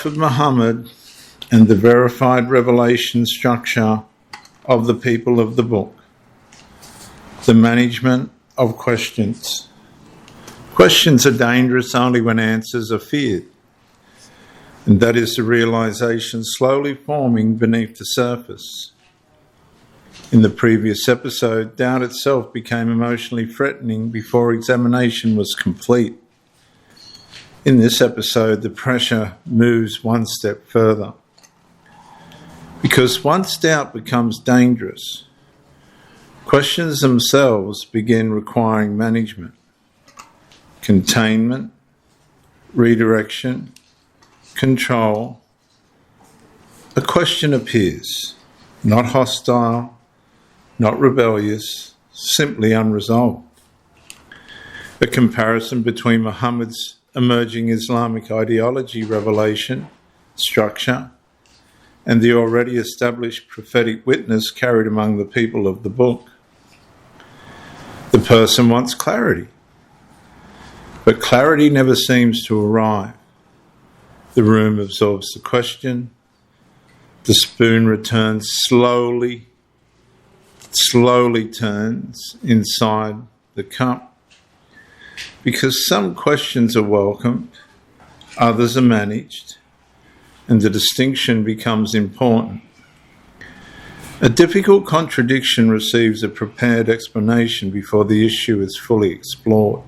Prophet Muhammad and the verified revelation structure of the people of the book. The management of questions. Questions are dangerous only when answers are feared, and that is the realization slowly forming beneath the surface. In the previous episode, doubt itself became emotionally threatening before examination was complete. In this episode, the pressure moves one step further. Because once doubt becomes dangerous, questions themselves begin requiring management, containment, redirection, control. A question appears, not hostile, not rebellious, simply unresolved. A comparison between Muhammad's emerging Islamic ideology revelation, structure, and the already established prophetic witness carried among the people of the book. The person wants clarity, but clarity never seems to arrive. The room absorbs the question. The spoon returns slowly turns inside the cup. Because some questions are welcomed, others are managed, and the distinction becomes important. A difficult contradiction receives a prepared explanation before the issue is fully explored.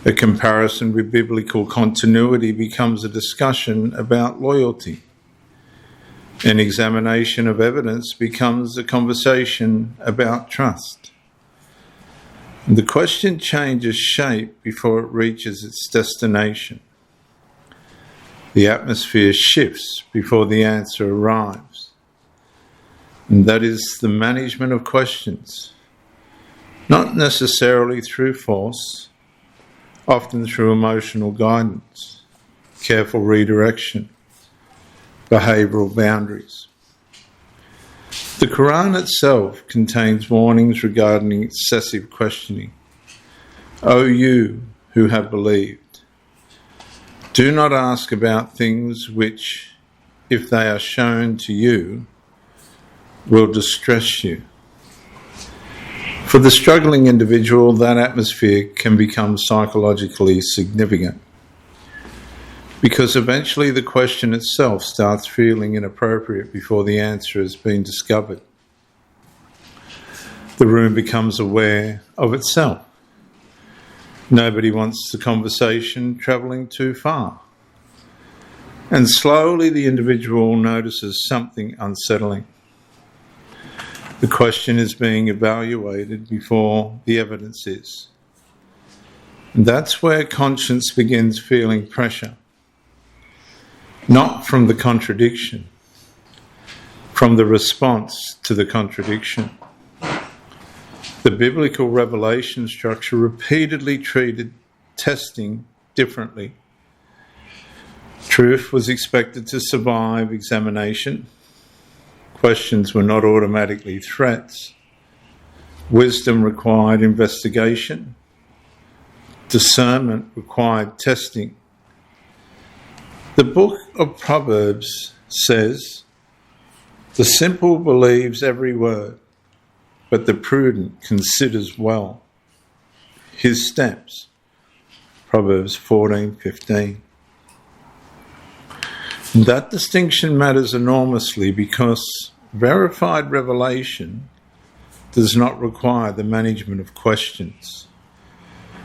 A comparison with biblical continuity becomes a discussion about loyalty. An examination of evidence becomes a conversation about trust. And the question changes shape before it reaches its destination. The atmosphere shifts before the answer arrives. And that is the management of questions, not necessarily through force, often through emotional guidance, careful redirection, behavioural boundaries. The Qur'an itself contains warnings regarding excessive questioning. O you who have believed, do not ask about things which, if they are shown to you, will distress you. For the struggling individual, that atmosphere can become psychologically significant, because eventually the question itself starts feeling inappropriate before the answer has been discovered. The room becomes aware of itself. Nobody wants the conversation travelling too far. And slowly the individual notices something unsettling. The question is being evaluated before the evidence is. And that's where conscience begins feeling pressure. Not from the contradiction, from the response to the contradiction. The biblical revelation structure repeatedly treated testing differently. Truth was expected to survive examination. Questions were not automatically threats. Wisdom required investigation. Discernment required testing. The book of Proverbs says, "The simple believes every word, but the prudent considers well his steps." Proverbs 14:15. That distinction matters enormously because verified revelation does not require the management of questions.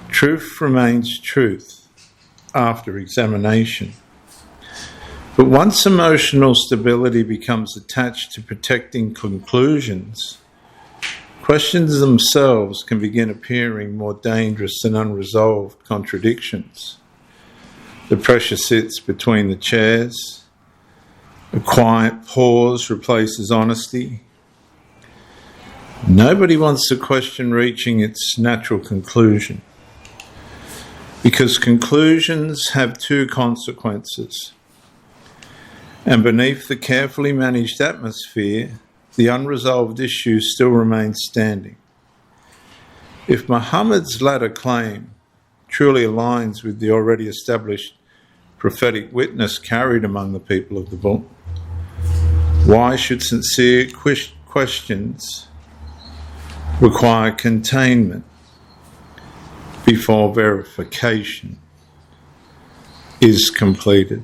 Truth remains truth after examination. But once emotional stability becomes attached to protecting conclusions, questions themselves can begin appearing more dangerous than unresolved contradictions. The pressure sits between the chairs. A quiet pause replaces honesty. Nobody wants the question reaching its natural conclusion, because conclusions have two consequences. And beneath the carefully managed atmosphere, the unresolved issue still remains standing. If Muhammad's latter claim truly aligns with the already established prophetic witness carried among the people of the book, why should sincere questions require containment before verification is completed?